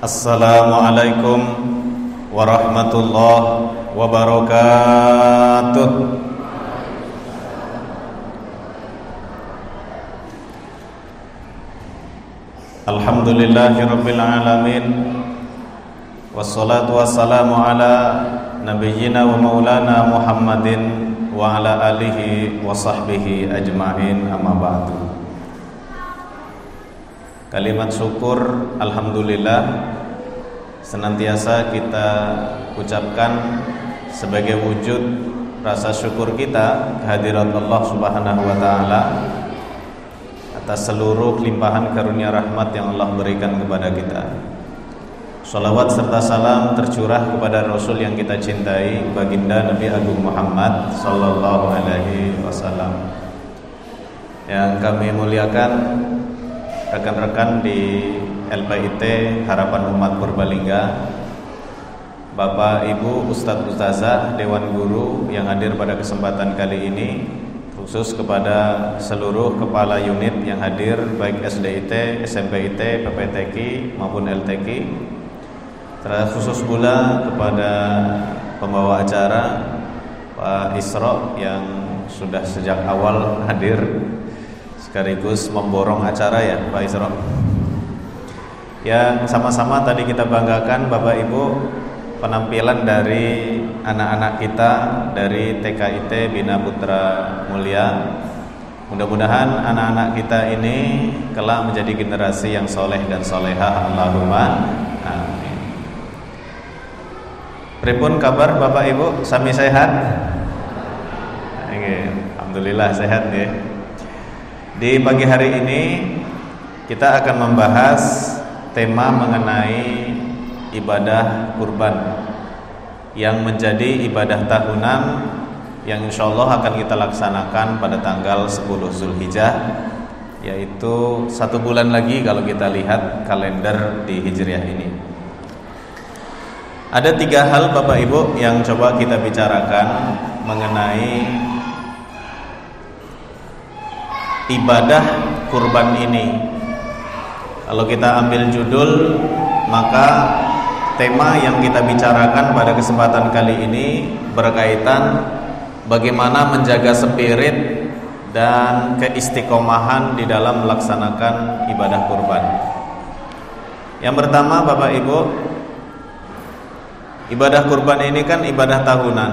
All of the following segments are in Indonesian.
Assalamualaikum warahmatullahi wabarakatuh. Alhamdulillahirabbil alamin. Wassalatu wassalamu ala nabiyyina wa maulana Muhammadin wa ala alihi wa sahbihi ajma'in, amma ba'du. Kalimat syukur alhamdulillah senantiasa kita ucapkan sebagai wujud rasa syukur kita kehadirat Allah Subhanahu wa taala atas seluruh limpahan karunia rahmat yang Allah berikan kepada kita. Shalawat serta salam tercurah kepada Rasul yang kita cintai, baginda Nabi Agung Muhammad sallallahu alaihi wasallam. Yang kami muliakan rekan-rekan di LPIT Harapan Umat Purbalingga, Bapak Ibu Ustadz Ustazah, Dewan Guru yang hadir pada kesempatan kali ini, khusus kepada seluruh kepala unit yang hadir baik SDIT, SMPIT, PPTQ maupun LTQ, terkhusus pula kepada pembawa acara Pak Isro yang sudah sejak awal hadir sekaligus memborong acara ya Pak Isro. Yang sama-sama tadi kita banggakan Bapak Ibu penampilan dari anak-anak kita dari TKIT Bina Putra Mulia. Mudah-mudahan anak-anak kita ini kelak menjadi generasi yang soleh dan solehah. Allahumma amin. Pripun kabar Bapak Ibu? Sami sehat? Alhamdulillah sehat ya. Di pagi hari ini kita akan membahas tema mengenai ibadah kurban yang menjadi ibadah tahunan yang insya Allah akan kita laksanakan pada tanggal 10 Zulhijjah, yaitu 1 bulan lagi kalau kita lihat kalender di Hijriah ini. Ada 3 hal Bapak Ibu yang coba kita bicarakan mengenai ibadah kurban ini. Kalau kita ambil judul, maka tema yang kita bicarakan pada kesempatan kali ini berkaitan bagaimana menjaga spirit dan keistiqomahan di dalam melaksanakan ibadah kurban. Yang pertama Bapak Ibu, ibadah kurban ini kan ibadah tahunan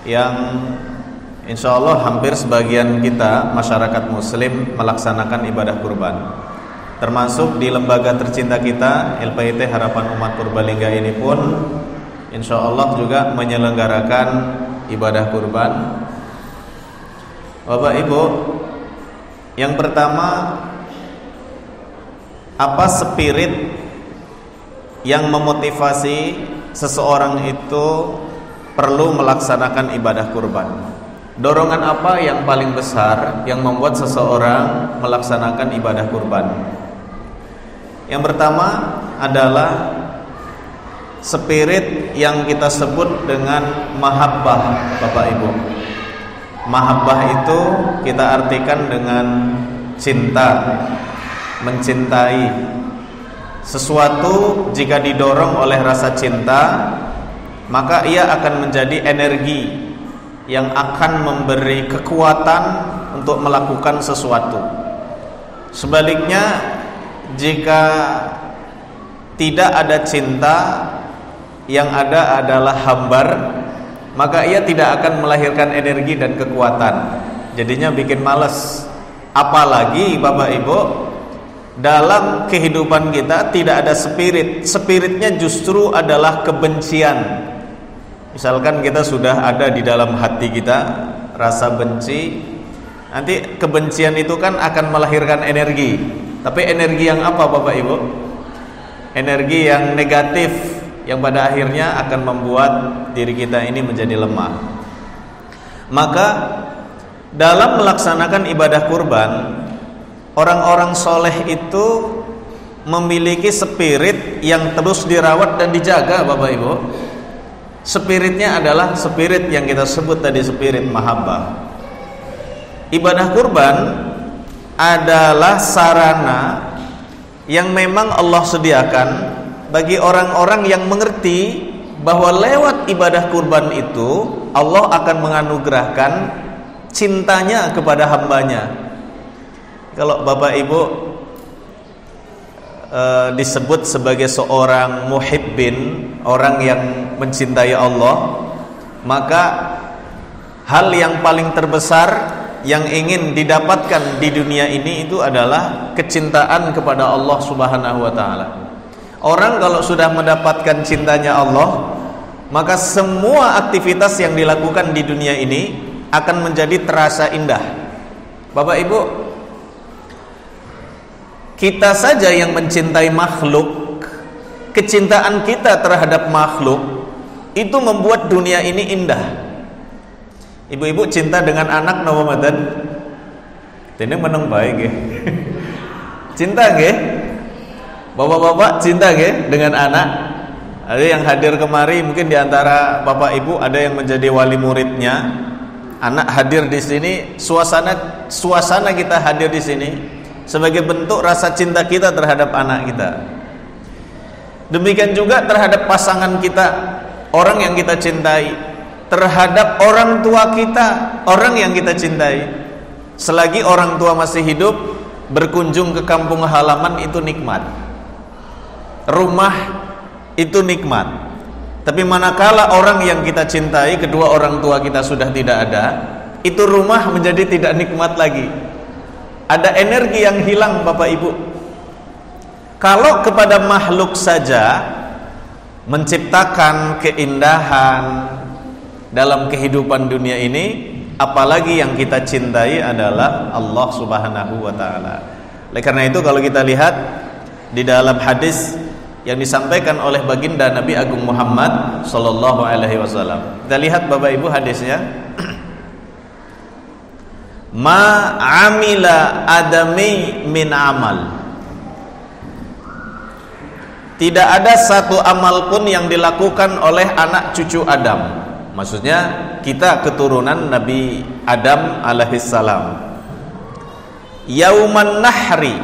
yang insya Allah hampir sebagian kita masyarakat muslim melaksanakan ibadah kurban. Termasuk di lembaga tercinta kita LPIT Harapan Umat Purbalingga ini pun insya Allah juga menyelenggarakan ibadah kurban. Bapak Ibu, yang pertama, apa spirit yang memotivasi seseorang itu perlu melaksanakan ibadah kurban? Dorongan apa yang paling besar yang membuat seseorang melaksanakan ibadah kurban? Yang pertama adalah spirit yang kita sebut dengan mahabbah, Bapak Ibu. Mahabbah itu kita artikan dengan cinta, mencintai. Sesuatu jika didorong oleh rasa cinta, maka ia akan menjadi energi yang akan memberi kekuatan untuk melakukan sesuatu. Sebaliknya, jika tidak ada cinta, yang ada adalah hambar, maka ia tidak akan melahirkan energi dan kekuatan. Jadinya bikin malas. Apalagi Bapak Ibu, dalam kehidupan kita tidak ada spirit. Spiritnya justru adalah kebencian. Misalkan kita sudah ada di dalam hati kita rasa benci, nanti kebencian itu kan akan melahirkan energi. Tapi energi yang apa Bapak Ibu? Energi yang negatif, yang pada akhirnya akan membuat diri kita ini menjadi lemah. Maka dalam melaksanakan ibadah kurban, orang-orang soleh itu memiliki spirit yang terus dirawat dan dijaga Bapak Ibu. Spiritnya adalah spirit yang kita sebut tadi, spirit mahabbah. Ibadah kurban adalah sarana yang memang Allah sediakan bagi orang-orang yang mengerti bahwa lewat ibadah kurban itu Allah akan menganugerahkan cintanya kepada hambanya. Kalau Bapak Ibu disebut sebagai seorang muhibbin, orang yang mencintai Allah, maka hal yang paling terbesar yang ingin didapatkan di dunia ini itu adalah kecintaan kepada Allah Subhanahu wa taala. Orang kalau sudah mendapatkan cintanya Allah, maka semua aktivitas yang dilakukan di dunia ini akan menjadi terasa indah. Bapak Ibu, kita saja yang mencintai makhluk, kecintaan kita terhadap makhluk itu membuat dunia ini indah. Ibu-ibu cinta dengan anak napa mboten? Dene meneng bae nggih. Cinta nggih? Bapak-bapak cinta nggih dengan anak? Ada yang hadir kemari mungkin di antara Bapak Ibu ada yang menjadi wali muridnya. Anak hadir di sini, suasana kita hadir di sini sebagai bentuk rasa cinta kita terhadap anak kita. Demikian juga terhadap pasangan kita, orang yang kita cintai, terhadap orang tua kita, orang yang kita cintai. Selagi orang tua masih hidup, berkunjung ke kampung halaman itu nikmat. Rumah itu nikmat. Tapi manakala orang yang kita cintai, kedua orang tua kita sudah tidak ada, itu rumah menjadi tidak nikmat lagi. Ada energi yang hilang Bapak Ibu. Kalau kepada makhluk saja menciptakan keindahan dalam kehidupan dunia ini, apalagi yang kita cintai adalah Allah Subhanahu wa taala. Oleh karena itu kalau kita lihat di dalam hadis yang disampaikan oleh baginda Nabi Agung Muhammad sallallahu alaihi wasallam. Kita lihat Bapak Ibu hadisnya. Ma amila adami min amal. Tidak ada satu amal pun yang dilakukan oleh anak cucu Adam. Maksudnya kita keturunan Nabi Adam alaihissalam. Yauman nahri,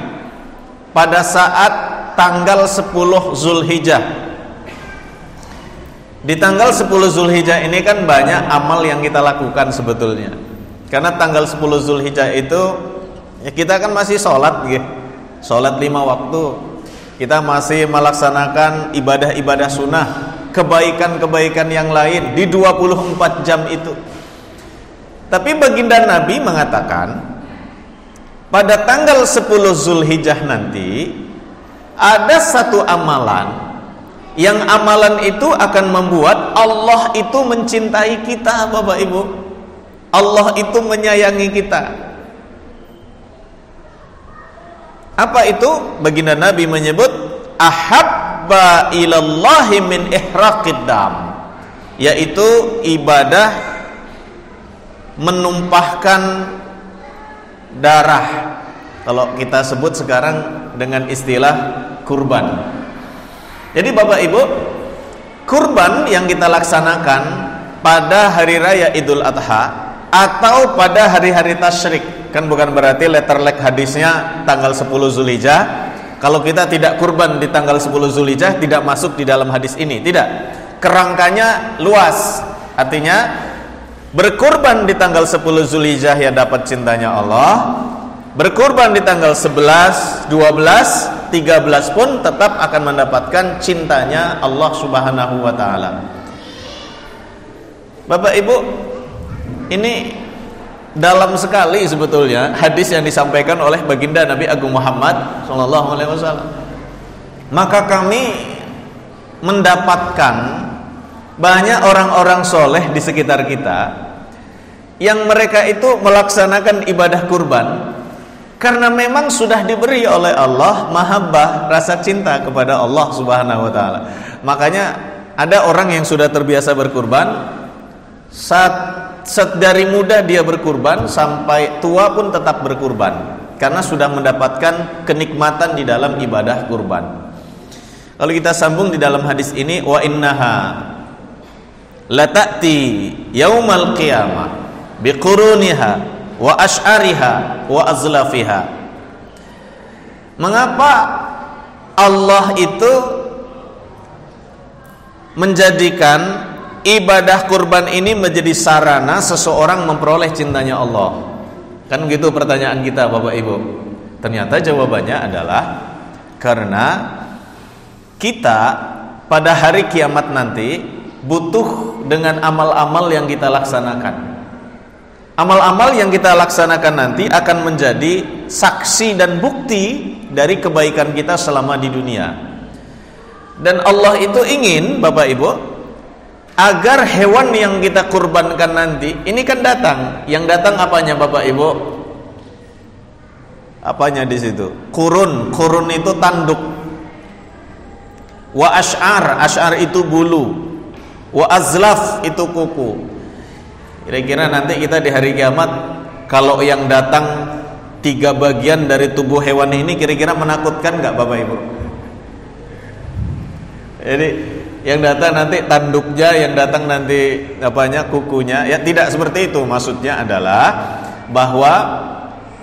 pada saat tanggal 10 Zulhijjah. Di tanggal 10 Zulhijjah ini kan banyak amal yang kita lakukan sebetulnya. Karena tanggal 10 Zulhijjah itu ya kita kan masih sholat gitu. Sholat 5 waktu. Kita masih melaksanakan ibadah-ibadah sunnah, kebaikan-kebaikan yang lain di 24 jam itu. Tapi baginda Nabi mengatakan pada tanggal 10 Zulhijjah nanti ada satu amalan, yang amalan itu akan membuat Allah itu mencintai kita Bapak Ibu. Allah itu menyayangi kita. Apa itu? Baginda Nabi menyebut ahabba ilallahi min ihraqid dam, yaitu ibadah menumpahkan darah. Kalau kita sebut sekarang dengan istilah kurban. Jadi Bapak Ibu, kurban yang kita laksanakan pada hari raya Idul Adha atau pada hari-hari tasyrik, kan bukan berarti letter leg hadisnya tanggal 10 Zulhijjah. Kalau kita tidak kurban di tanggal 10 Zulhijjah tidak masuk di dalam hadis ini, tidak. Kerangkanya luas. Artinya berkurban di tanggal 10 Zulhijjah ya dapat cintanya Allah. Berkurban di tanggal 11, 12, 13 pun tetap akan mendapatkan cintanya Allah Subhanahu wa taala. Bapak Ibu, ini dalam sekali sebetulnya hadis yang disampaikan oleh baginda Nabi Agung Muhammad sallallahu alaihi wasallam. Maka kami mendapatkan banyak orang-orang soleh di sekitar kita yang mereka itu melaksanakan ibadah kurban karena memang sudah diberi oleh Allah mahabbah, rasa cinta kepada Allah Subhanahu wa taala. Makanya ada orang yang sudah terbiasa berkurban, dari muda dia berkurban sampai tua pun tetap berkurban karena sudah mendapatkan kenikmatan di dalam ibadah kurban. Kalau kita sambung di dalam hadis ini, wa innaha lata'ti yaumal qiyamah biquruniha wa ash'ariha wa azlafiha. Mengapa Allah itu menjadikan ibadah kurban ini menjadi sarana seseorang memperoleh cintanya Allah? Kan begitu pertanyaan kita, Bapak Ibu. Ternyata jawabannya adalah karena kita pada hari kiamat nanti butuh dengan amal-amal yang kita laksanakan. Amal-amal yang kita laksanakan nanti akan menjadi saksi dan bukti dari kebaikan kita selama di dunia. Dan Allah itu ingin, Bapak Ibu, agar hewan yang kita kurbankan nanti, ini kan datang. Yang datang apanya, Bapak Ibu? Apanya di situ? Kurun itu tanduk. Wa ash'ar itu bulu. Wa azlaf itu kuku. Kira-kira nanti kita di hari kiamat, kalau yang datang 3 bagian dari tubuh hewan ini, kira-kira menakutkan nggak, Bapak Ibu? Jadi yang datang nanti tanduknya, yang datang nanti kukunya. Ya tidak seperti itu. Maksudnya adalah bahwa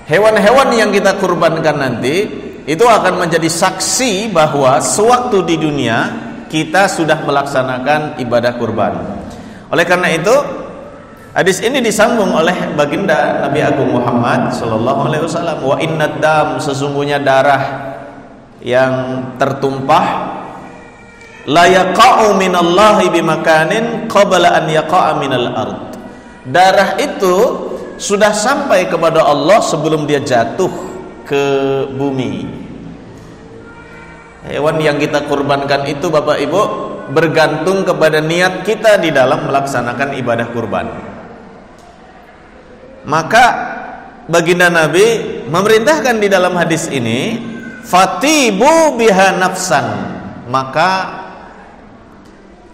hewan-hewan yang kita kurbankan nanti itu akan menjadi saksi bahwa sewaktu di dunia kita sudah melaksanakan ibadah kurban. Oleh karena itu, hadis ini disambung oleh baginda Nabi Agung Muhammad sallallahu alaihi wasallam, wa innad dam, sesungguhnya darah yang tertumpah, la yaqa'u minallahi bimakanin qabla an yaqa'a minal ard. Darah itu sudah sampai kepada Allah sebelum dia jatuh ke bumi. Hewan yang kita kurbankan itu, Bapak Ibu, bergantung kepada niat kita di dalam melaksanakan ibadah kurban. Maka baginda Nabi memerintahkan di dalam hadis ini, fatibu biha nafsan, maka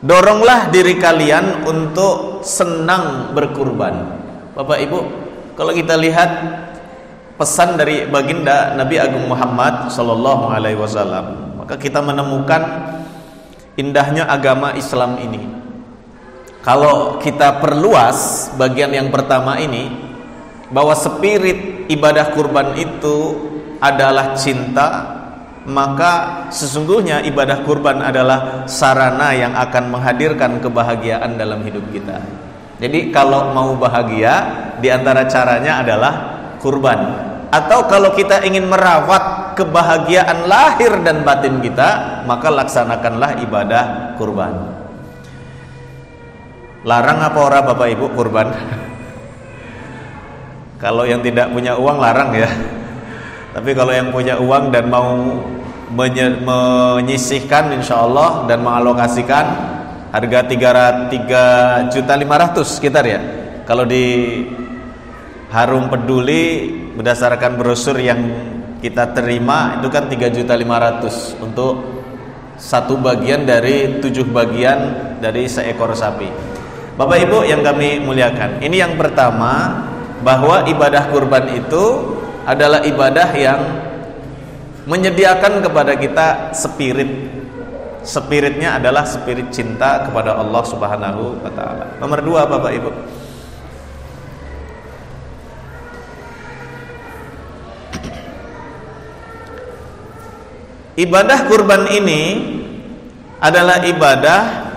doronglah diri kalian untuk senang berkurban. Bapak Ibu, kalau kita lihat pesan dari baginda Nabi Agung Muhammad sallallahu alaihi wasallam, maka kita menemukan indahnya agama Islam ini. Kalau kita perluas bagian yang pertama ini, bahwa spirit ibadah kurban itu adalah cinta, maka sesungguhnya ibadah kurban adalah sarana yang akan menghadirkan kebahagiaan dalam hidup kita. Jadi kalau mau bahagia, di antara caranya adalah kurban. Atau kalau kita ingin merawat kebahagiaan lahir dan batin kita, maka laksanakanlah ibadah kurban. Larang apa ora, Bapak Ibu, kurban? Kalau yang tidak punya uang larang ya. Tapi kalau yang punya uang dan mau menyisihkan insyaallah dan mengalokasikan harga 3.500.000 sekitar ya. Kalau di Harum Peduli berdasarkan brosur yang kita terima itu kan 3.500.000 untuk satu bagian dari 7 bagian dari seekor sapi. Bapak Ibu yang kami muliakan, ini yang pertama, bahwa ibadah kurban itu adalah ibadah yang menyediakan kepada kita spiritnya adalah spirit cinta kepada Allah Subhanahu wa ta'ala. Nomor 2, Bapak Ibu, ibadah kurban ini adalah ibadah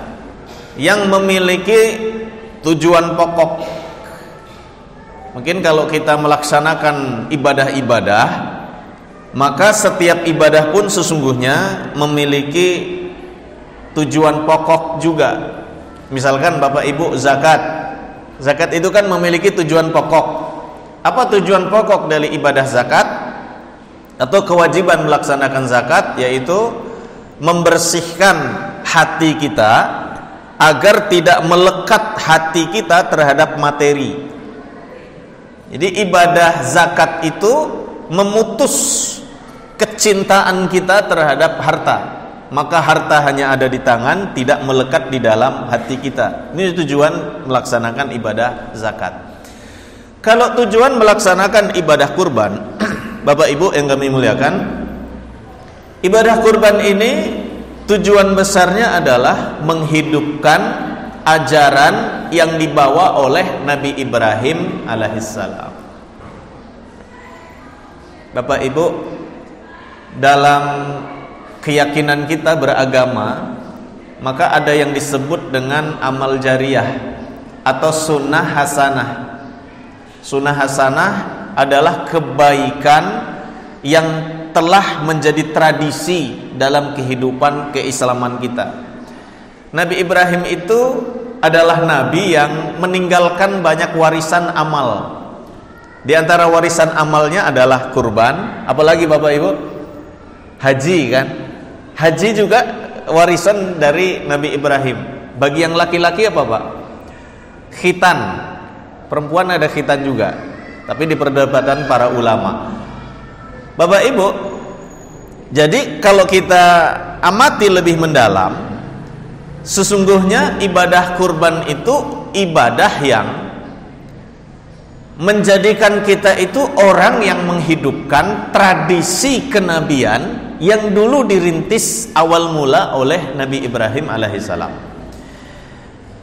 yang memiliki tujuan pokok. Mungkin kalau kita melaksanakan ibadah-ibadah, maka setiap ibadah pun sesungguhnya memiliki tujuan pokok juga. Misalkan Bapak Ibu zakat itu kan memiliki tujuan pokok. Apa tujuan pokok dari ibadah zakat atau kewajiban melaksanakan zakat? Yaitu membersihkan hati kita agar tidak melekat hati kita terhadap materi. Jadi ibadah zakat itu memutus kecintaan kita terhadap harta. Maka harta hanya ada di tangan, tidak melekat di dalam hati kita. Ini tujuan melaksanakan ibadah zakat. Kalau tujuan melaksanakan ibadah kurban, Bapak Ibu yang kami muliakan, ibadah kurban ini tujuan besarnya adalah menghidupkan ajaran yang dibawa oleh Nabi Ibrahim alaihissalam. Bapak Ibu, dalam keyakinan kita beragama, maka ada yang disebut dengan amal jariyah atau sunnah hasanah. Sunnah hasanah adalah kebaikan yang telah menjadi tradisi dalam kehidupan keislaman kita. Nabi Ibrahim itu adalah nabi yang meninggalkan banyak warisan amal. Di antara warisan amalnya adalah kurban, apalagi Bapak Ibu? Haji kan? Haji juga warisan dari Nabi Ibrahim. Bagi yang laki-laki apa Pak? Khitan. Perempuan ada khitan juga, tapi di perdebatan para ulama. Bapak Ibu, jadi kalau kita amati lebih mendalam, sesungguhnya ibadah kurban itu ibadah yang menjadikan kita itu orang yang menghidupkan tradisi kenabian yang dulu dirintis awal mula oleh Nabi Ibrahim alaihissalam.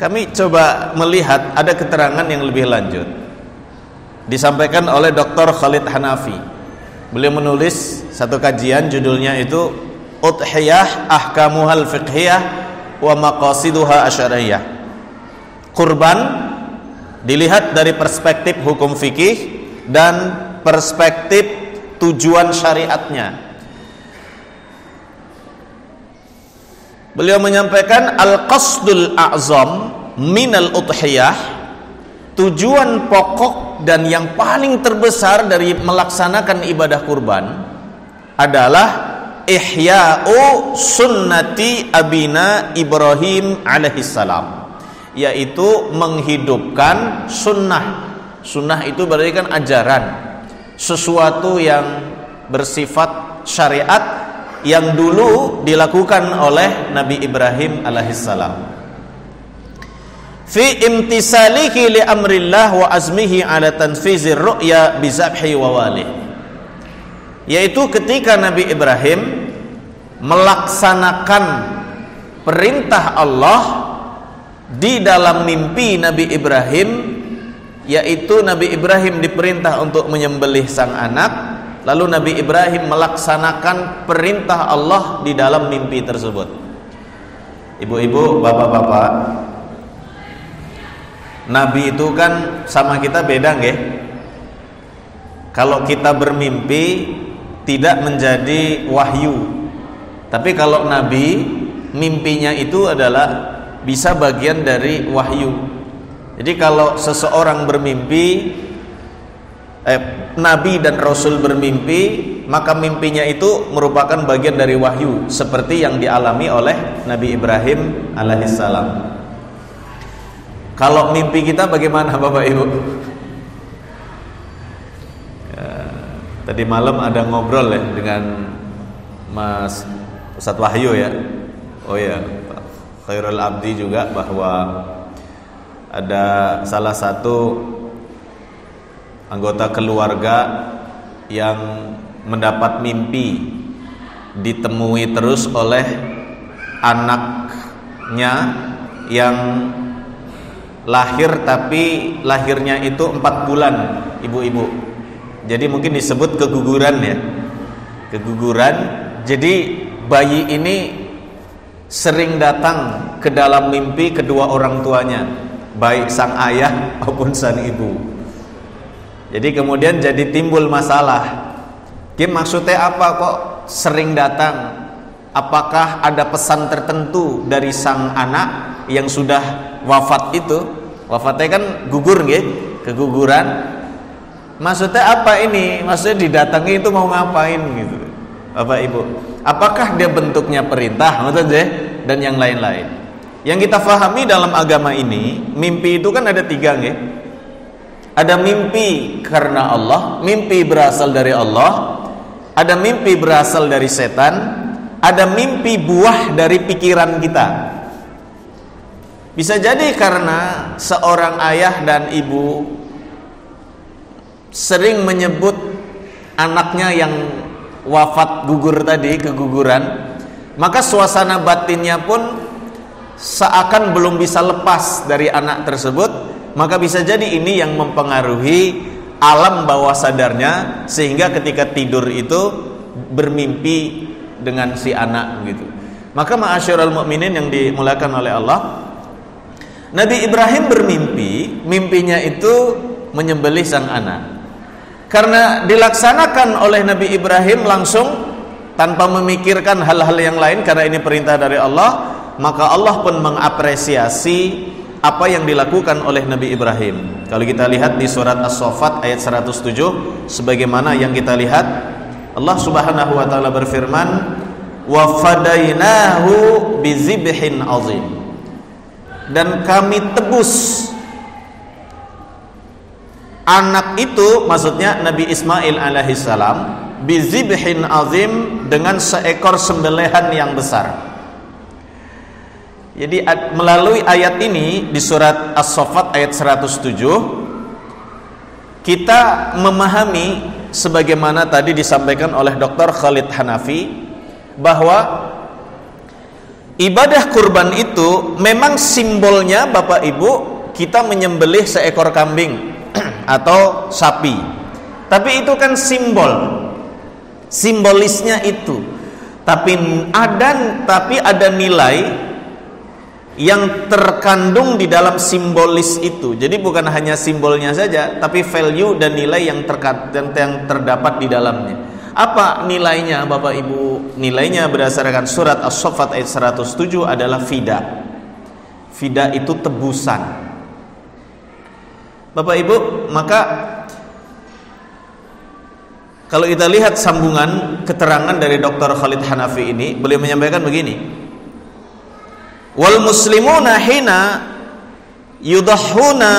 Kami coba melihat ada keterangan yang lebih lanjut disampaikan oleh Dr. Khalid Hanafi. Beliau menulis satu kajian, judulnya itu Udhiyah Ahkamuhal Fiqhiyah wa Maqasiduha Asyariyah. Kurban dilihat dari perspektif hukum fikih dan perspektif tujuan syariatnya. Beliau menyampaikan al-qasdul a'zam minal udhiyah, tujuan pokok dan yang paling terbesar dari melaksanakan ibadah kurban adalah ihya'u sunnati abina Ibrahim alaihissalam, yaitu menghidupkan sunnah. Sunnah itu berarti kan ajaran, sesuatu yang bersifat syariat yang dulu dilakukan oleh Nabi Ibrahim alaihissalam. Fi imtisalihi li amrillah wa azmihi ala tanfizir ru'ya bizabhi wa walih, yaitu ketika Nabi Ibrahim melaksanakan perintah Allah di dalam mimpi Nabi Ibrahim, yaitu Nabi Ibrahim diperintah untuk menyembelih sang anak, lalu Nabi Ibrahim melaksanakan perintah Allah di dalam mimpi tersebut. Ibu-ibu, bapak-bapak, Nabi itu kan sama kita beda nggih? Kalau kita bermimpi tidak menjadi wahyu, tapi kalau Nabi mimpinya itu adalah bisa bagian dari wahyu. Jadi kalau seseorang bermimpi, Nabi dan Rasul bermimpi, maka mimpinya itu merupakan bagian dari wahyu, seperti yang dialami oleh Nabi Ibrahim alaihissalam. Kalau mimpi kita bagaimana Bapak Ibu? Tadi malam ada ngobrol ya dengan Mas Ustadz Wahyu ya. Oh ya, Pak Khairul Abdi juga, bahwa ada salah satu anggota keluarga yang mendapat mimpi ditemui terus oleh anaknya yang lahir, tapi lahirnya itu 4 bulan, ibu-ibu. Jadi mungkin disebut keguguran ya, keguguran. Jadi bayi ini sering datang ke dalam mimpi kedua orang tuanya, baik sang ayah maupun sang ibu. Jadi kemudian jadi timbul masalah. Maksudnya apa kok sering datang? Apakah ada pesan tertentu dari sang anak yang sudah wafat itu? Wafatnya kan gugur nggih, keguguran. Maksudnya apa ini? Maksudnya didatangi itu mau ngapain gitu, Bapak Ibu? Apakah dia bentuknya perintah, maksudnya, dan yang lain-lain? Yang kita fahami dalam agama ini, mimpi itu kan ada 3 nggih. Ada mimpi karena Allah, mimpi berasal dari Allah, ada mimpi berasal dari setan, ada mimpi buah dari pikiran kita. Bisa jadi karena seorang ayah dan ibu sering menyebut anaknya yang wafat gugur tadi, keguguran, maka suasana batinnya pun seakan belum bisa lepas dari anak tersebut. Maka bisa jadi ini yang mempengaruhi alam bawah sadarnya, sehingga ketika tidur itu bermimpi dengan si anak begitu. Maka ma'asyiral mukminin yang dimuliakan oleh Allah, Nabi Ibrahim bermimpi, mimpinya itu menyembelih sang anak. Karena dilaksanakan oleh Nabi Ibrahim langsung tanpa memikirkan hal-hal yang lain, karena ini perintah dari Allah, maka Allah pun mengapresiasi apa yang dilakukan oleh Nabi Ibrahim. Kalau kita lihat di surat As-Saffat ayat 107, sebagaimana yang kita lihat, Allah Subhanahu wa taala berfirman, "Wa fadainahu bizibhin azim." Dan kami tebus anak itu, maksudnya Nabi Ismail alaihissalam, bizibhin azim, dengan seekor sembelihan yang besar. Jadi melalui ayat ini di surat As-Saffat ayat 107, kita memahami sebagaimana tadi disampaikan oleh Dr. Khalid Hanafi, bahwa ibadah kurban itu memang simbolnya Bapak Ibu, kita menyembelih seekor kambing atau sapi. Tapi itu kan simbolisnya itu. Tapi ada nilai yang terkandung di dalam simbolis itu. Jadi bukan hanya simbolnya saja, tapi value dan nilai yang terdapat di dalamnya. Apa nilainya Bapak Ibu? Nilainya berdasarkan surat As-Saffat ayat 107 adalah fida. Fida itu tebusan. Bapak Ibu, maka kalau kita lihat sambungan keterangan dari Dr. Khalid Hanafi ini, beliau menyampaikan begini: wal muslimuna hina yudahhuna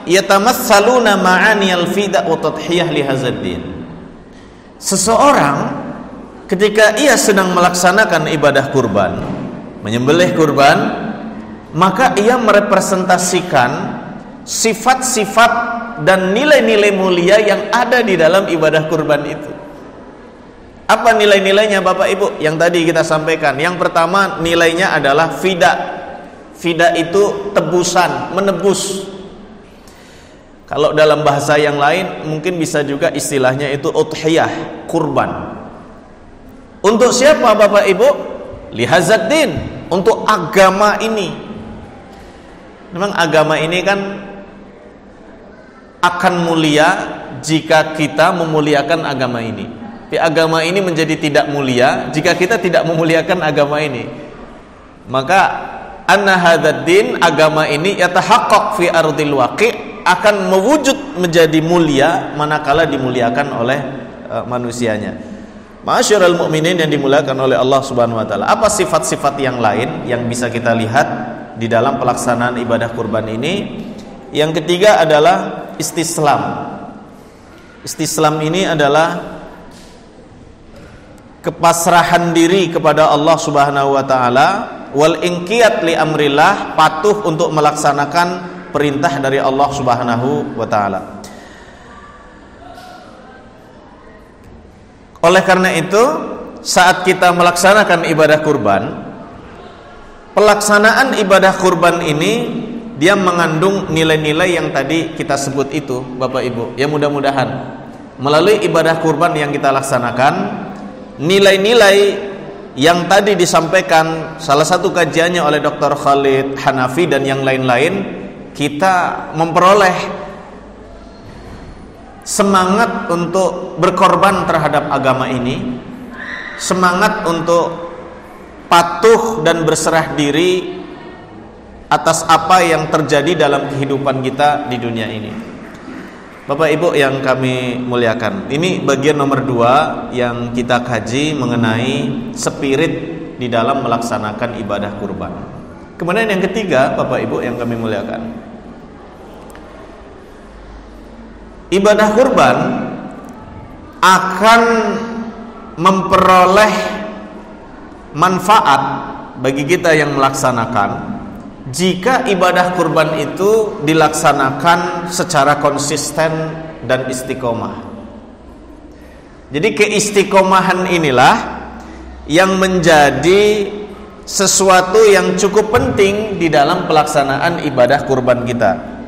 yatamatsaluna ma'aniyal fida wa tadhiyah li hadzal din. Seseorang ketika ia sedang melaksanakan ibadah kurban, menyembelih kurban, maka ia merepresentasikan sifat-sifat dan nilai-nilai mulia yang ada di dalam ibadah kurban itu. Apa nilai-nilainya Bapak Ibu? Yang tadi kita sampaikan. Yang pertama nilainya adalah fida. Fida itu tebusan, menebus. Kalau dalam bahasa yang lain mungkin bisa juga istilahnya itu udhiyah, kurban. Untuk siapa Bapak Ibu? Lihazad din, untuk agama ini. Memang agama ini kan akan mulia jika kita memuliakan agama ini. Tapi agama ini menjadi tidak mulia jika kita tidak memuliakan agama ini. Maka anna hadzal din, agama ini yatahaqqaq fi ardil waqi', akan mewujud menjadi mulia manakala dimuliakan oleh manusianya. Ma'asyiral mukminin yang dimuliakan oleh Allah Subhanahu wa taala. Apa sifat-sifat yang lain yang bisa kita lihat di dalam pelaksanaan ibadah kurban ini? Yang ketiga adalah istislam. Istislam ini adalah kepasrahan diri kepada Allah Subhanahu wa taala, wal inqiyat li amrillah, patuh untuk melaksanakan perintah dari Allah Subhanahu wa taala. Oleh karena itu, saat kita melaksanakan ibadah kurban, pelaksanaan ibadah kurban ini dia mengandung nilai-nilai yang tadi kita sebut itu Bapak Ibu. Ya, mudah-mudahan melalui ibadah kurban yang kita laksanakan, nilai-nilai yang tadi disampaikan salah satu kajiannya oleh Dr. Khalid Hanafi dan yang lain-lain, kita memperoleh semangat untuk berkorban terhadap agama ini, semangat untuk patuh dan berserah diri atas apa yang terjadi dalam kehidupan kita di dunia ini. Bapak Ibu yang kami muliakan, ini bagian nomor 2 yang kita kaji mengenai spirit di dalam melaksanakan ibadah kurban. Kemudian yang ketiga, Bapak Ibu yang kami muliakan, ibadah kurban akan memperoleh manfaat bagi kita yang melaksanakan jika ibadah kurban itu dilaksanakan secara konsisten dan istiqomah. Jadi keistiqomahan inilah yang menjadi sesuatu yang cukup penting di dalam pelaksanaan ibadah kurban kita.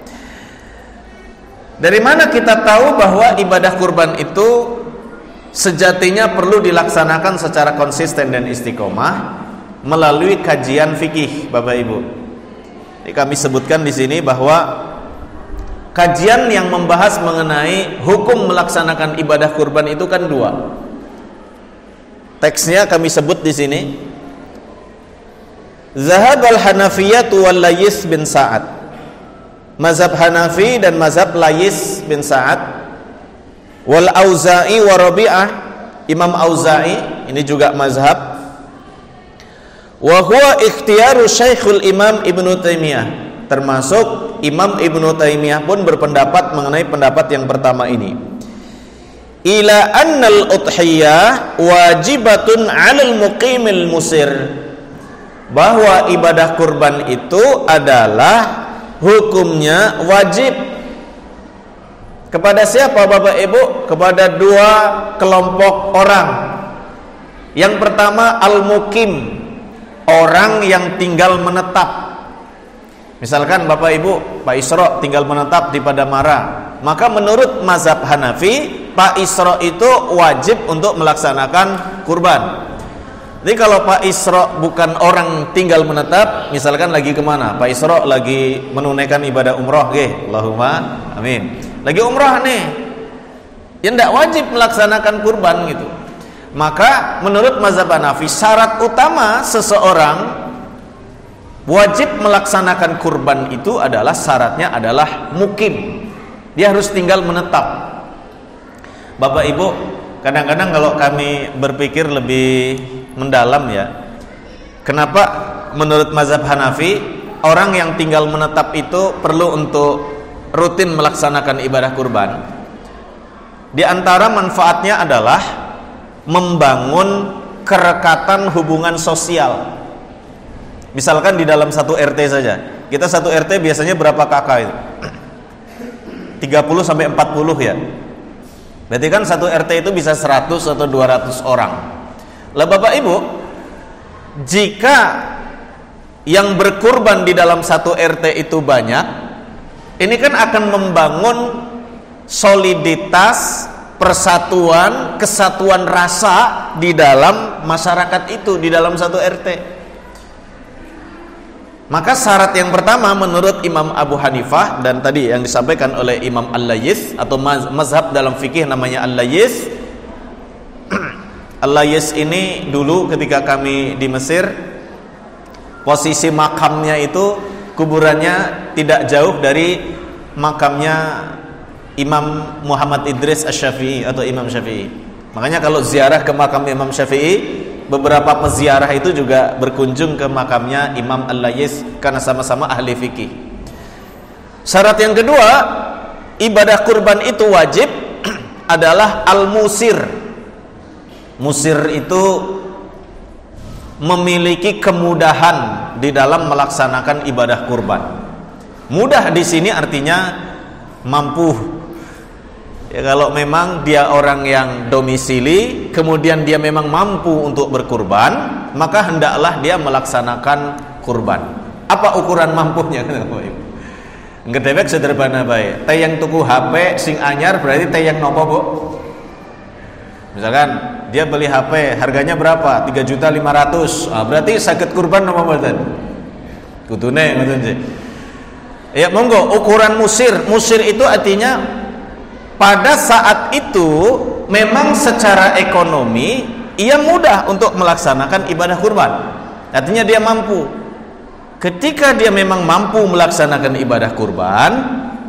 Dari mana kita tahu bahwa ibadah kurban itu sejatinya perlu dilaksanakan secara konsisten dan istiqomah melalui kajian fikih, Bapak Ibu. Jadi kami sebutkan di sini bahwa kajian yang membahas mengenai hukum melaksanakan ibadah kurban itu kan dua. Teksnya kami sebut di sini. Zahab al-Hanafiyah wal Layis bin Sa'ad. Mazhab Hanafi dan mazhab Layis bin Sa'ad. Wal Auza'i wa Rabi'ah, Imam Auza'i, ini juga mazhab. Wa huwa ikhtiyaru Syekhul Imam Ibnu Taimiyah, termasuk Imam Ibnu Taimiyah pun berpendapat mengenai pendapat yang pertama ini. Ila annal udhiyah wajibatun 'alal muqimil musir, bahwa ibadah kurban itu adalah hukumnya wajib kepada siapa, Bapak Ibu? Kepada dua kelompok orang. Yang pertama al-muqim, orang yang tinggal menetap. Misalkan Bapak Ibu, Pak Isra tinggal menetap di Padamara, maka menurut mazhab Hanafi, Pak Isra itu wajib untuk melaksanakan kurban. Jadi kalau Pak Isra bukan orang tinggal menetap, misalkan lagi kemana? Pak Isra lagi menunaikan ibadah umroh, Allahumma amin. Lagi umroh nih, ya tidak wajib melaksanakan kurban gitu. Maka menurut mazhab Hanafi, syarat utama seseorang wajib melaksanakan kurban itu adalah syaratnya adalah mukim. Dia harus tinggal menetap. Bapak Ibu, kadang-kadang kalau kami berpikir lebih mendalam ya, kenapa menurut mazhab Hanafi orang yang tinggal menetap itu perlu untuk rutin melaksanakan ibadah kurban? Di antara manfaatnya adalah membangun kerekatan hubungan sosial. Misalkan di dalam satu RT saja, kita satu RT biasanya berapa kakak itu? 30 sampai 40 ya. Berarti kan satu RT itu bisa 100 atau 200 orang. Lah Bapak Ibu, jika yang berkurban di dalam satu RT itu banyak, ini kan akan membangun soliditas, persatuan, kesatuan rasa di dalam masyarakat itu, di dalam satu RT. Maka syarat yang pertama menurut Imam Abu Hanifah dan tadi yang disampaikan oleh Imam Al-Layis, atau mazhab dalam fikih namanya Al-Layis. Al-Layis ini dulu ketika kami di Mesir, posisi makamnya itu, kuburannya tidak jauh dari makamnya Imam Muhammad Idris Asy-Syafi'i atau Imam Syafi'i. Makanya kalau ziarah ke makam Imam Syafi'i, beberapa peziarah itu juga berkunjung ke makamnya Imam Al-Layis karena sama-sama ahli fikih. Syarat yang kedua, ibadah kurban itu wajib adalah al-musir. Musir itu memiliki kemudahan di dalam melaksanakan ibadah kurban. Mudah di sini artinya mampu. Ya, kalau memang dia orang yang domisili, kemudian dia memang mampu untuk berkurban, maka hendaklah dia melaksanakan kurban. Apa ukuran mampunya? Ngedewek sederhana baik. Teh yang tuku HP sing anyar berarti teh yang nopo, Bu? Misalkan dia beli HP harganya berapa? 3.500.000. Berarti sakit kurban nopo mboten? Kudune ngoten sih. Ya monggo, ukuran musir. Musir itu artinya pada saat itu memang secara ekonomi ia mudah untuk melaksanakan ibadah kurban. Artinya dia mampu. Ketika dia memang mampu melaksanakan ibadah kurban,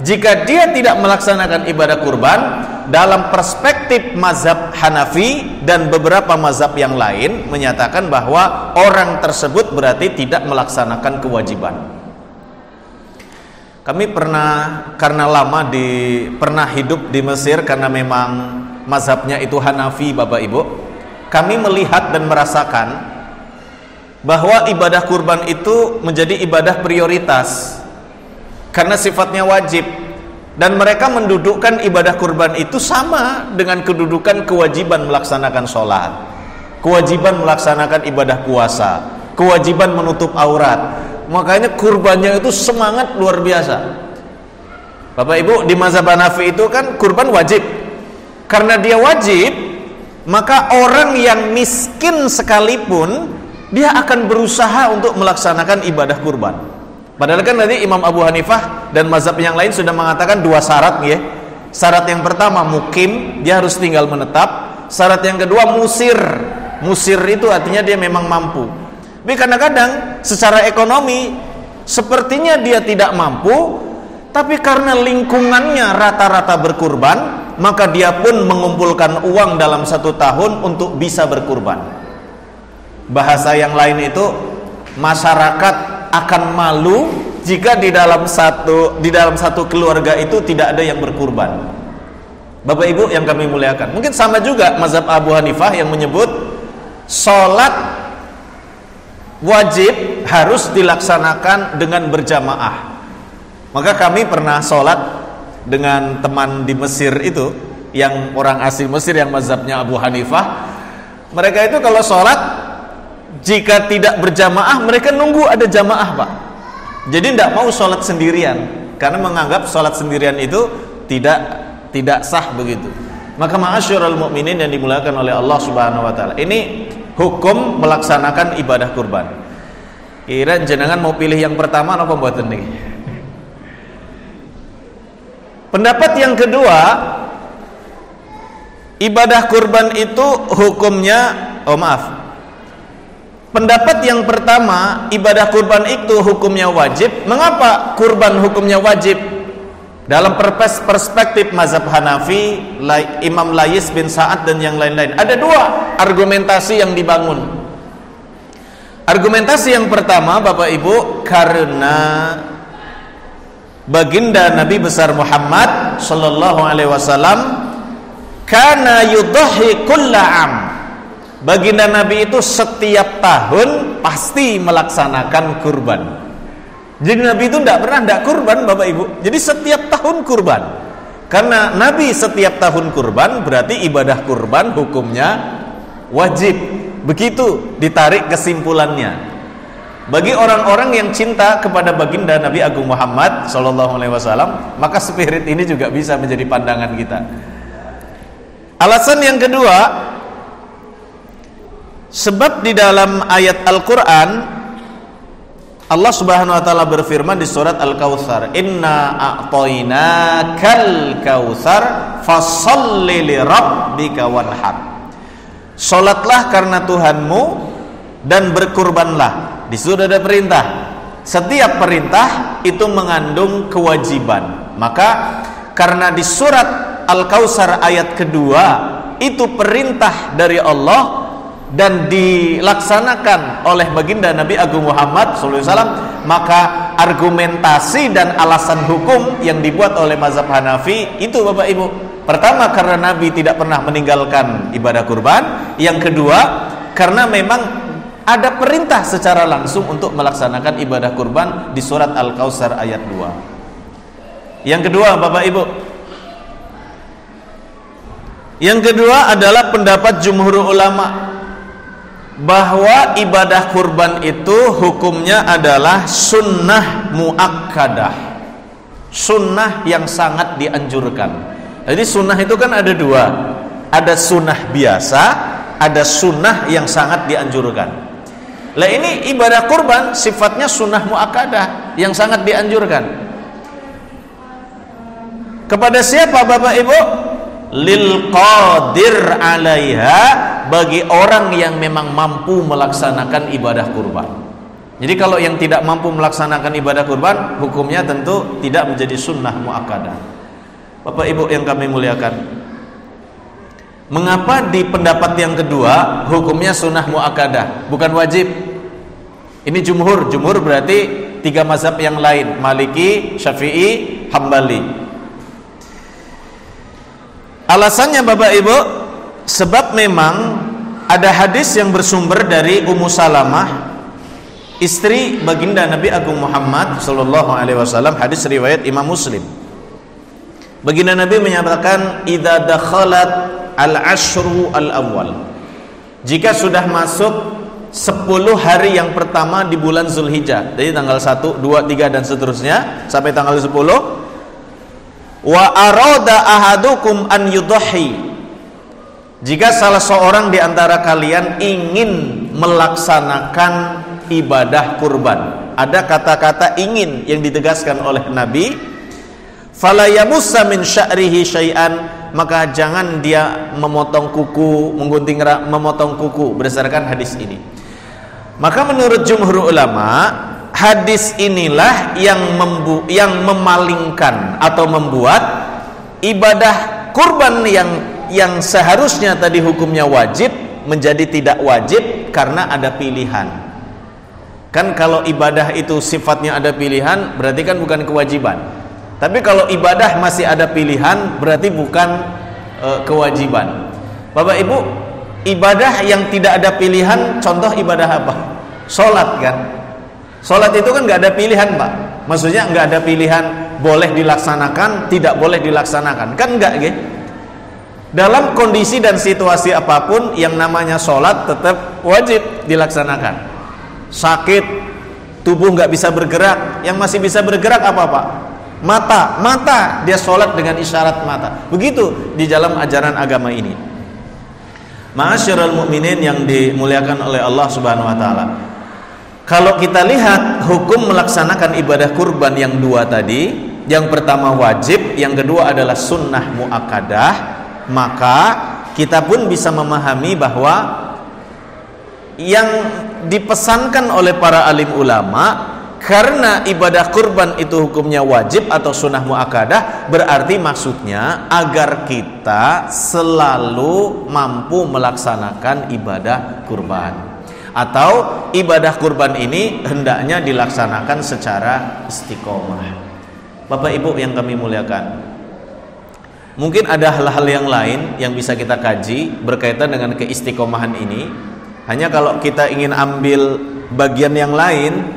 jika dia tidak melaksanakan ibadah kurban, dalam perspektif mazhab Hanafi dan beberapa mazhab yang lain menyatakan bahwa orang tersebut berarti tidak melaksanakan kewajiban. Kami karena lama pernah hidup di Mesir, karena memang mazhabnya itu Hanafi, Bapak Ibu. Kami melihat dan merasakan bahwa ibadah kurban itu menjadi ibadah prioritas karena sifatnya wajib, dan mereka mendudukkan ibadah kurban itu sama dengan kedudukan kewajiban melaksanakan sholat, kewajiban melaksanakan ibadah puasa, kewajiban menutup aurat. Makanya kurbannya itu semangat luar biasa. Bapak Ibu, di mazhab Hanafi itu kan kurban wajib. Karena dia wajib, maka orang yang miskin sekalipun dia akan berusaha untuk melaksanakan ibadah kurban. Padahal kan tadi Imam Abu Hanifah dan mazhab yang lain sudah mengatakan 2 syarat ya. Syarat yang pertama mukim, dia harus tinggal menetap. Syarat yang kedua musir. Musir itu artinya dia memang mampu. Tapi kadang-kadang secara ekonomi sepertinya dia tidak mampu, tapi karena lingkungannya rata-rata berkurban, maka dia pun mengumpulkan uang dalam 1 tahun untuk bisa berkurban. Bahasa yang lain itu, masyarakat akan malu jika di dalam satu keluarga itu tidak ada yang berkurban. Bapak Ibu yang kami muliakan, mungkin sama juga mazhab Abu Hanifah yang menyebut sholat wajib harus dilaksanakan dengan berjamaah. Maka kami pernah sholat dengan teman di Mesir itu, yang orang asli Mesir yang mazhabnya Abu Hanifah. Mereka itu kalau sholat, jika tidak berjamaah, mereka nunggu ada jamaah, Pak. Jadi tidak mau sholat sendirian, karena menganggap sholat sendirian itu tidak sah begitu. Maka ma'asyiral mukminin yang dimuliakan oleh Allah Subhanahu wa taala, ini hukum melaksanakan ibadah kurban. Kira jenengan mau pilih yang pertama apa mboten nih? Pendapat yang kedua, ibadah kurban itu hukumnya, pendapat yang pertama, ibadah kurban itu hukumnya wajib. Mengapa kurban hukumnya wajib? Dalam perspektif mazhab Hanafi, Imam Lais bin Sa'ad dan yang lain-lain, ada 2 argumentasi yang dibangun. Argumentasi yang pertama, Bapak Ibu, karena baginda Nabi besar Muhammad sallallahu alaihi wasallam kana yudhi kulla am. Baginda Nabi itu setiap tahun pasti melaksanakan kurban. Jadi Nabi itu tidak kurban, Bapak Ibu. Jadi setiap tahun kurban. Karena Nabi setiap tahun kurban, berarti ibadah kurban hukumnya wajib. Begitu ditarik kesimpulannya. Bagi orang-orang yang cinta kepada baginda Nabi Agung Muhammad sallallahu alaihi wasallam, maka spirit ini juga bisa menjadi pandangan kita. Alasan yang kedua, sebab di dalam ayat Al-Qur'an Allah Subhanahu wa taala berfirman di surat Al-Kautsar, "Inna a'tainakal kautsar fasholli li rabbika wanhar." Salatlah karena Tuhanmu dan berkurbanlah. Di situ ada perintah. Setiap perintah itu mengandung kewajiban. Maka karena di surat Al-Kautsar ayat kedua itu perintah dari Allah dan dilaksanakan oleh baginda Nabi Agung Muhammad SAW, maka argumentasi dan alasan hukum yang dibuat oleh mazhab Hanafi itu, Bapak Ibu, pertama karena Nabi tidak pernah meninggalkan ibadah kurban, yang kedua karena memang ada perintah secara langsung untuk melaksanakan ibadah kurban di surat Al-Kautsar ayat 2. Yang kedua, Bapak Ibu, yang kedua adalah pendapat jumhur ulama bahwa ibadah kurban itu hukumnya adalah sunnah muakkadah, sunnah yang sangat dianjurkan. Jadi sunnah itu kan ada 2, ada sunnah biasa, ada sunnah yang sangat dianjurkan. Lah ini ibadah kurban sifatnya sunnah muakkadah yang sangat dianjurkan. Kepada siapa, Bapak Ibu? Lil qadir alaiha, bagi orang yang memang mampu melaksanakan ibadah kurban. Jadi kalau yang tidak mampu melaksanakan ibadah kurban, hukumnya tentu tidak menjadi sunnah muakkadah. Bapak Ibu yang kami muliakan, mengapa di pendapat yang kedua hukumnya sunnah muakkadah, bukan wajib? Ini jumhur berarti 3 mazhab yang lain, Maliki, Syafi'i, Hambali. Alasannya, Bapak Ibu, sebab memang ada hadis yang bersumber dari Ummu Salamah, istri baginda Nabi Agung Muhammad sallallahu alaihi wasallam, hadis riwayat Imam Muslim. Baginda Nabi menyatakan, "Idza dakhalat al-ashru al-awwal." Jika sudah masuk 10 hari yang pertama di bulan Zulhijjah, dari tanggal 1, 2, 3 dan seterusnya sampai tanggal 10, wa arada ahadukum an yudhi, Jika salah seorang di antara kalian ingin melaksanakan ibadah kurban, ada kata-kata ingin yang ditegaskan oleh Nabi, fala yamussa min sya'rihi syai'an, maka jangan dia memotong kuku, menggunting memotong kuku berdasarkan hadis ini. Maka menurut jumhur ulama, hadis inilah yang memalingkan atau membuat ibadah kurban yang seharusnya tadi hukumnya wajib menjadi tidak wajib karena ada pilihan. Kan kalau ibadah itu sifatnya ada pilihan, berarti kan bukan kewajiban. Tapi kalau ibadah masih ada pilihan, berarti bukan kewajiban. Bapak Ibu, ibadah yang tidak ada pilihan, contoh ibadah apa? Sholat kan? Sholat itu kan nggak ada pilihan, Pak. Maksudnya nggak ada pilihan boleh dilaksanakan, tidak boleh dilaksanakan, kan nggak gitu? Dalam kondisi dan situasi apapun, yang namanya sholat tetap wajib dilaksanakan. Sakit, tubuh nggak bisa bergerak, yang masih bisa bergerak apa Pak? Mata dia sholat dengan isyarat mata. Begitu di dalam ajaran agama ini. Ma'asyiral mukminin yang dimuliakan oleh Allah Subhanahu wa taala. Kalau kita lihat hukum melaksanakan ibadah kurban yang dua tadi, yang pertama wajib, yang kedua adalah sunnah muakkadah, maka kita pun bisa memahami bahwa yang dipesankan oleh para alim ulama, karena ibadah kurban itu hukumnya wajib atau sunnah muakkadah, berarti maksudnya agar kita selalu mampu melaksanakan ibadah kurban, atau ibadah kurban ini hendaknya dilaksanakan secara istiqomah. Bapak Ibu yang kami muliakan, mungkin ada hal-hal yang lain yang bisa kita kaji berkaitan dengan keistiqomahan ini. Hanya kalau kita ingin ambil bagian yang lain,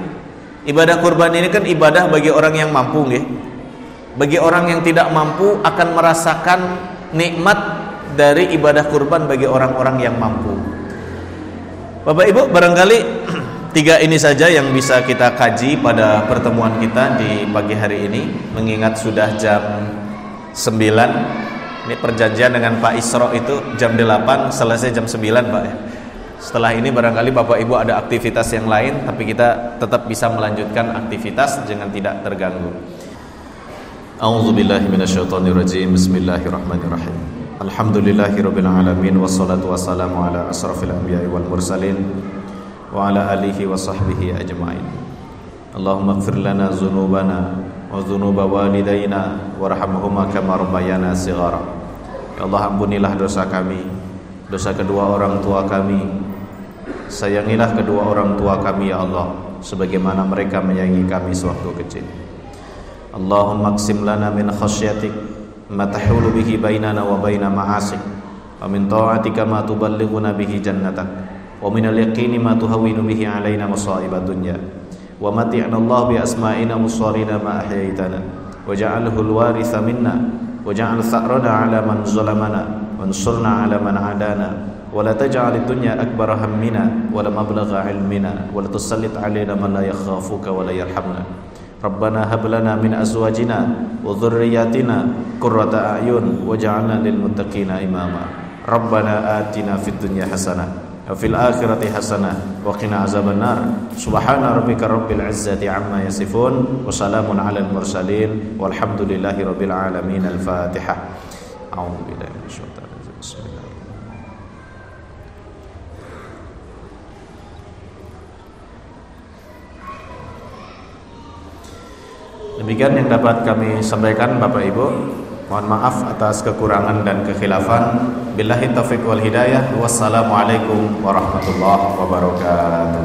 ibadah kurban ini kan ibadah bagi orang yang mampu, nggih. Bagi orang yang tidak mampu akan merasakan nikmat dari ibadah kurban bagi orang-orang yang mampu. Bapak Ibu, barangkali tiga ini saja yang bisa kita kaji pada pertemuan kita di pagi hari ini, mengingat sudah jam 9. Ini perjanjian dengan Pak Isro itu jam 8, selesai jam 9 Pak ya. Setelah ini barangkali Bapak Ibu ada aktivitas yang lain, tapi kita tetap bisa melanjutkan aktivitas dengan tidak terganggu. A'udzubillahi minasyaitonirrajim. Bismillahirrahmanirrahim. Alhamdulillahirabbil alamin, wassalatu wassalamu ala asrofil anbiya'i wal mursalin wa ala alihi wa sahbihi ajma'in. Allahumma ighfir lana dzunubana wa dzunuba walidayna warhamhuma kama rabbayana shighara. Ya Allah, ampunilah dosa kami, dosa kedua orang tua kami. Sayangilah kedua orang tua kami ya Allah, sebagaimana mereka menyayangi kami sewaktu kecil. Allahumma qsim lana min khasyatik ma tahulu bihi bainana wa baina ma'asik, wa min ta'atika ma tuballighuna bihi jannatak, wa min al-yaqini ma tuhawwinu bihi alaina masa'ibad dunya, wa mati'na Allah bi asma'ina musarina ma ahyaytana, waj'alhu al-waritha minna, waj'al tha'rana 'ala man zalamana, wansurna 'ala man 'adana, wa la taj'al ad-dunya akbara hammina wa la mablagha 'ilmina, wa la tusallit 'alaina man la yakhafuka wa la yarhamna. Rabbana hab lana min azwajina wa dhurriyyatina qurrata a'yun waj'alna lil muttaqina imama. Rabbana atina fid dunya hasanah wa fil akhirati hasanah wa qina azabannar. Subhana rabbika rabbil izzati amma yasifun wa salamun 'alal mursalin walhamdulillahi rabbil alamin. Al-Fatihah. A'udzu billahi minasyaitonir rajim. Bismillah. Demikian yang dapat kami sampaikan Bapak Ibu. Mohon maaf atas kekurangan dan kekhilafan. Billahi taufiq wal hidayah. Wassalamualaikum warahmatullahi wabarakatuh.